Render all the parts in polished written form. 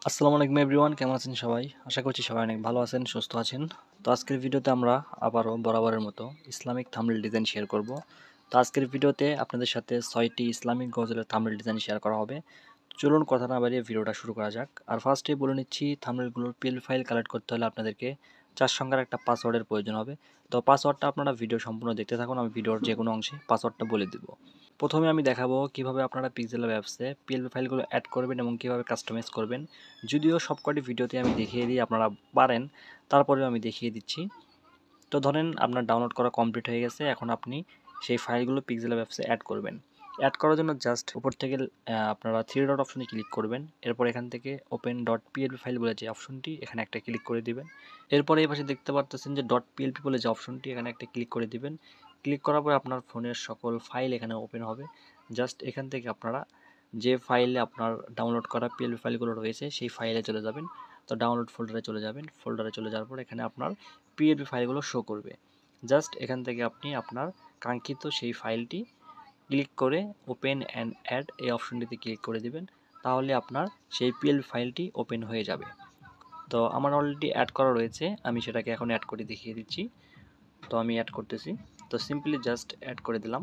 আসসালামু আলাইকুম এভরিওয়ান, কেমন আছেন সবাই? আশা করছি সবাই অনেক ভালো আছেন, সুস্থ আছেন। তো আজকের ভিডিওতে আমরা আবারও বরাবরের মতো ইসলামিক থাম্বনেল ডিজাইন শেয়ার করব। তো আজকের ভিডিওতে আপনাদের সাথে 6টি ইসলামিক গজলের থাম্বনেল ডিজাইন শেয়ার করা হবে। চলুন কথা না বাড়িয়ে ভিডিওটা শুরু করা যাক। আর ফার্স্টেই বলে নিচ্ছি, থাম্বনেলগুলোর পিএল ফাইল কালেক্ট করতে হলে আপনাদেরকে 4 সংখ্যার একটা পাসওয়ার্ডের প্রয়োজন হবে। তো পাসওয়ার্ডটা আপনারা ভিডিও সম্পূর্ণ দেখতে থাকুন, আমি ভিডিওর যে কোনো অংশে পাসওয়ার্ডটা বলে দিব। প্রথমে আমি দেখাবো কিভাবে আপনারা পিক্সেল অ্যাপসে পিএলপি ফাইলগুলো অ্যাড করবেন এবং কিভাবে কাস্টমাইজ করবেন। যদিও সবকটি ভিডিওতে আমি দেখিয়ে দিই, আপনারা পারেন, তারপরেও আমি দেখিয়ে দিচ্ছি। তো ধরেন আপনার ডাউনলোড করা কমপ্লিট হয়ে গেছে, এখন আপনি সেই ফাইলগুলো পিক্সেল অ্যাপসে অ্যাড করবেন। অ্যাড করার জন্য জাস্ট উপর থেকে আপনারা থ্রি ডট অপশনে ক্লিক করবেন। এরপর এখান থেকে ওপেন ডট পিএলপি ফাইল বলে যে অপশনটি, এখানে একটা ক্লিক করে দিবেন। এরপরে এই পাশে দেখতে পারতেছেন যে ডট পিএলপি বলে যে অপশনটি, এখানে একটা ক্লিক করে দিবেন। ক্লিক করার পরে আপনার ফোনের সকল ফাইল এখানে ওপেন হবে। জাস্ট এখান থেকে আপনারা যে ফাইলে আপনার ডাউনলোড করা পিএলপি ফাইলগুলো রয়েছে সেই ফাইলে চলে যাবেন। তো ডাউনলোড ফোল্ডারে চলে যাবেন। ফোল্ডারে চলে যাওয়ার পর এখানে আপনার পিএলপি ফাইলগুলো শো করবে। জাস্ট এখান থেকে আপনি আপনার কাঙ্ক্ষিত সেই ফাইলটি ক্লিক করে ওপেন অ্যান্ড অ্যাড এই অপশনটিতে ক্লিক করে দিবেন। তাহলে আপনার সেই পিএলপি ফাইলটি ওপেন হয়ে যাবে। তো আমার অলরেডি অ্যাড করা রয়েছে, আমি সেটাকে এখন অ্যাড করে দেখিয়ে দিচ্ছি। তো আমি অ্যাড করতেছি। তো সিম্পলি জাস্ট অ্যাড করে দিলাম।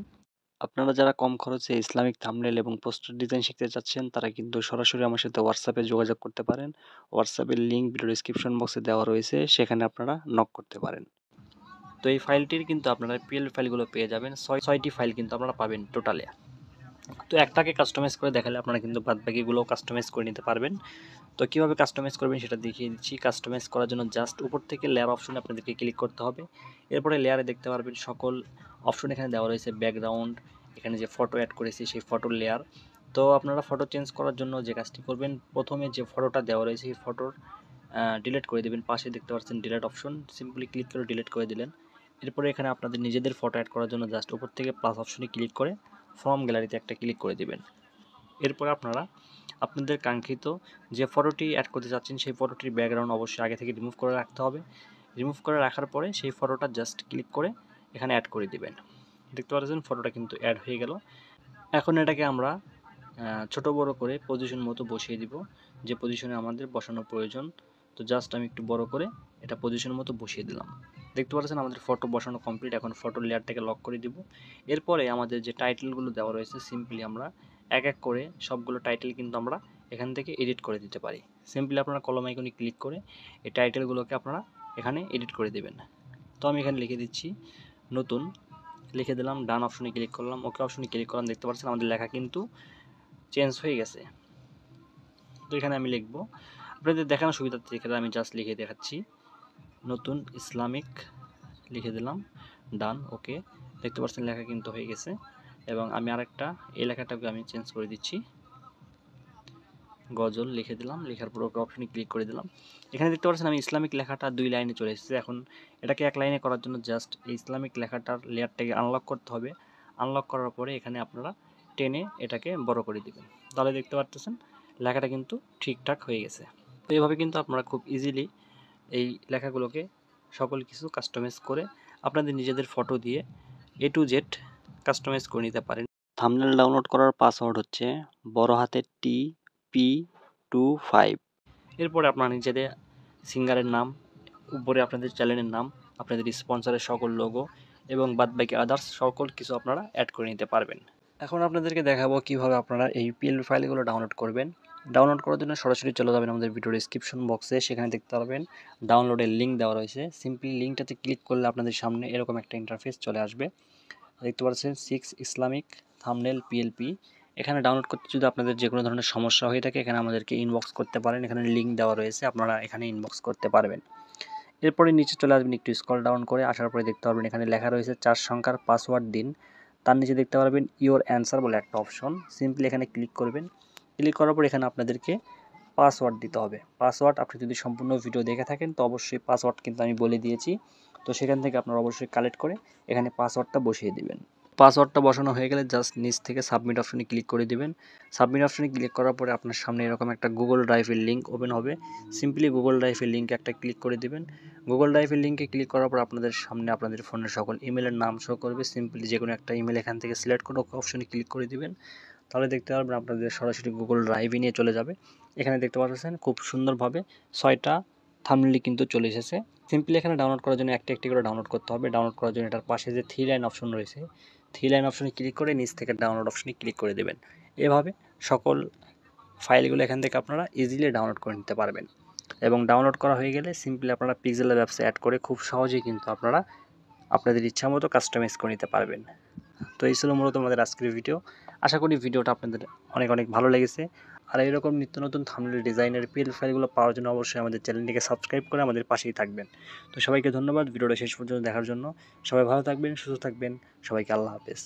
আপনারা যারা কম খরচে ইসলামিক থাম্বনেল এবং পোস্টার ডিজাইন শিখতে চাচ্ছেন, তারা কিন্তু সরাসরি আমার সাথে হোয়াটসঅ্যাপে যোগাযোগ করতে পারেন। হোয়াটসঅ্যাপের লিঙ্ক ভিডিও ডেসক্রিপশন বক্সে দেওয়া রয়েছে, সেখানে আপনারা নক করতে পারেন। তো এই ফাইলটির কিন্তু আপনারা পিএল ফাইলগুলো পেয়ে যাবেন, ছয়টি ফাইল কিন্তু আপনারা পাবেন টোটালে। তো একটাকে কাস্টমাইজ করে দেখালে আপনারা কিন্তু বাদবাকিগুলোও কাস্টমাইজ করে নিতে পারবেন। তো কীভাবে কাস্টমাইজ করবেন সেটা দেখিয়ে দিচ্ছি। কাস্টমাইজ করার জন্য জাস্ট উপর থেকে লেয়ার অপশনে আপনাদেরকে ক্লিক করতে হবে। এরপরে লেয়ারে দেখতে পারবেন সকল অপশন এখানে দেওয়া রয়েছে। ব্যাকগ্রাউন্ড, এখানে যে ফটো অ্যাড করেছি সেই ফটোর লেয়ার। তো আপনারা ফটো চেঞ্জ করার জন্য যে কাজটি করবেন, প্রথমে যে ফটোটা দেওয়া রয়েছে সেই ফটোর ডিলিট করে দেবেন। পাশে দেখতে পাচ্ছেন ডিলিট অপশন, সিম্পলি ক্লিক করে ডিলিট করে দিলেন। এরপরে এখানে আপনাদের নিজেদের ফটো অ্যাড করার জন্য জাস্ট উপর থেকে প্লাস অপশনে ক্লিক করে ফ্রম গ্যালারিতে একটা ক্লিক করে দেবেন। এরপরে আপনারা আপনাদের কাঙ্ক্ষিত যে ফটোটি অ্যাড করতে চাচ্ছেন সেই ফটোটির ব্যাকগ্রাউন্ড অবশ্যই আগে থেকে রিমুভ করে রাখতে হবে। রিমুভ করে রাখার পরে সেই ফটোটা জাস্ট ক্লিক করে এখানে অ্যাড করে দিবেন। দেখতে পাচ্ছেন ফটোটা কিন্তু অ্যাড হয়ে গেল। এখন এটাকে আমরা ছোট বড় করে পজিশন মতো বসিয়ে দিব, যে পজিশনে আমাদের বসানো প্রয়োজন। তো জাস্ট আমি একটু বড় করে এটা পজিশন মতো বসিয়ে দিলাম। দেখতে পাচ্ছেন আমাদের ফটো বসানো কমপ্লিট। এখন ফটোর লেয়ারটাকে লক করে দিব। এরপরে আমাদের যে টাইটেলগুলো দেওয়া রয়েছে, সিম্পলি আমরা এক এক করে সবগুলো টাইটেল কিন্তু আমরা এখান থেকে এডিট করে দিতে পারি। সিম্পলি আপনারা কলম আইকনে ক্লিক করে এই টাইটেলগুলোকে আপনারা এখানে এডিট করে দেবেন। তো আমি এখানে লিখে দিচ্ছি নতুন, লিখে দিলাম। ডান অপশনে ক্লিক করলাম, ওকে অপশনে ক্লিক করলাম। দেখতে পাচ্ছেন আমাদের লেখা কিন্তু চেঞ্জ হয়ে গেছে। তো এখানে আমি লিখব, আপনাদের দেখানোর সুবিধার্থে এখানে আমি জাস্ট লিখে দেখাচ্ছি নতুন ইসলামিক, লিখে দিলাম। ডান, ওকে। দেখতে পাচ্ছেন লেখা কিন্তু হয়ে গেছে। এবং আমি আরেকটা এই লেখাটাকে আমি চেঞ্জ করে দিচ্ছি, গজল লিখে দিলাম। লেখার পর ওকে অপশনে ক্লিক করে দিলাম। এখানে দেখতে পাচ্ছেন আমি ইসলামিক লেখাটা 2 লাইনে চলে এসেছে। এখন এটাকে 1 লাইনে করার জন্য জাস্ট এই ইসলামিক লেখাটার লেয়ারটাকে আনলক করতে হবে। আনলক করার পরে এখানে আপনারা টেনে এটাকে বড় করে দিবেন। তাহলে দেখতে পাচ্ছেন লেখাটা কিন্তু ঠিকঠাক হয়ে গেছে। তো এইভাবে কিন্তু আপনারা খুব ইজিলি এই লেখাগুলোকে সকল কিছু কাস্টমাইজ করে আপনাদের নিজেদের ফটো দিয়ে A to Z কাস্টমাইজ করে নিতে পারেন। থাম্বনেল ডাউনলোড করার পাসওয়ার্ড হচ্ছে বড় হাতের TP25। এরপরে আপনার নিজেদের সিঙ্গারের নাম, উপরে আপনাদের চ্যানেলের নাম, আপনাদের স্পন্সরের সকল লোগো এবং বাদবাকি আদার্স সকল কিছু আপনারা অ্যাড করে নিতে পারবেন। এখন আপনাদেরকে দেখাবো কিভাবে আপনারা এই পিএল ফাইলগুলো ডাউনলোড করবেন। ডাউনলোড করার জন্য সরাসরি চলে যাবেন আমাদের ভিডিও ডেসক্রিপশন বক্সে, সেখানে দেখতে পারবেন ডাউনলোডের লিঙ্ক দেওয়া রয়েছে। সিম্পলি লিঙ্কটাতে ক্লিক করলে আপনাদের সামনে এরকম একটা ইন্টারফেস চলে আসবে। দেখতে পাচ্ছেন 6 ইসলামিক থাম্বনেল পিএলপি। এখানে ডাউনলোড করতে যদি আপনাদের যে কোনো ধরনের সমস্যা হয়ে থাকে, এখানে আমাদেরকে ইনবক্স করতে পারেন। এখানে লিঙ্ক দেওয়া রয়েছে, আপনারা এখানে ইনবক্স করতে পারবেন। এরপরে নিচে চলে আসবেন, একটু স্ক্রল ডাউন করে আসার পরে দেখতে পারবেন এখানে লেখা রয়েছে 4 সংখ্যার পাসওয়ার্ড দিন। তার নিচে দেখতে পারবেন ইওর অ্যান্সার বলে একটা অপশন। সিম্পলি এখানে ক্লিক করবেন। ক্লিক করার পর এখানে আপনাদেরকে পাসওয়ার্ড দিতে হবে। পাসওয়ার্ড আপনি যদি সম্পূর্ণ ভিডিও দেখে থাকেন তো অবশ্যই পাসওয়ার্ড কিন্তু আমি বলে দিয়েছি। তো সেখান থেকে আপনারা অবশ্যই কালেক্ট করে এখানে পাসওয়ার্ডটা বসিয়ে দিবেন। পাসওয়ার্ডটা বসানো হয়ে গেলে জাস্ট নিচ থেকে সাবমিট অপশনে ক্লিক করে দিবেন। সাবমিট অপশনে ক্লিক করার পরে আপনার সামনে এরকম একটা গুগল ড্রাইভের লিঙ্ক ওপেন হবে। সিম্পলি গুগল ড্রাইভের লিঙ্কে একটা ক্লিক করে দিবেন। গুগল ড্রাইভের লিঙ্কে ক্লিক করার পর আপনাদের সামনে আপনাদের ফোনের সকল ইমেলের নাম শো করবে। সিম্পলি যে কোনো একটা ইমেল এখান থেকে সিলেক্ট করে ওকে অপশনে ক্লিক করে দিবেন। তাহলে দেখতে পারবেন আপনাদের সরাসরি গুগল ড্রাইভে নিয়ে চলে যাবে। এখানে দেখতে পাচ্ছেন খুব সুন্দরভাবে 6টা থাম্বনেল কিন্তু চলে এসেছে। সিম্পলি এখানে ডাউনলোড করার জন্য একটি একটি করে ডাউনলোড করতে হবে। ডাউনলোড করার জন্য এটার পাশে যে 3 লাইন অপশন রয়েছে, 3 লাইন অপশনে ক্লিক করে নিচ থেকে ডাউনলোড অপশনে ক্লিক করে দেবেন। এভাবে সকল ফাইলগুলো এখান থেকে আপনারা ইজিলি ডাউনলোড করে নিতে পারবেন। এবং ডাউনলোড করা হয়ে গেলে সিম্পলি আপনারা পিক্সেল ল্যাব অ্যাপসে অ্যাড করে খুব সহজেই কিন্তু আপনারা আপনাদের ইচ্ছামতো কাস্টমাইজ করে নিতে পারবেন। তো এই ছিল মূলত আমাদের আজকের ভিডিও। আশা করি ভিডিওটা আপনাদের অনেক অনেক ভালো লেগেছে। আর এইরকম নিত্য নতুন থাম্বনেল ডিজাইনের পিএল ফাইলগুলো পাওয়ার জন্য অবশ্যই আমাদের চ্যানেলটিকে সাবস্ক্রাইব করে আমাদের পাশেই থাকবেন। তো সবাইকে ধন্যবাদ ভিডিওটা শেষ পর্যন্ত দেখার জন্য। সবাই ভালো থাকবেন, সুস্থ থাকবেন। সবাইকে আল্লাহ হাফেজ।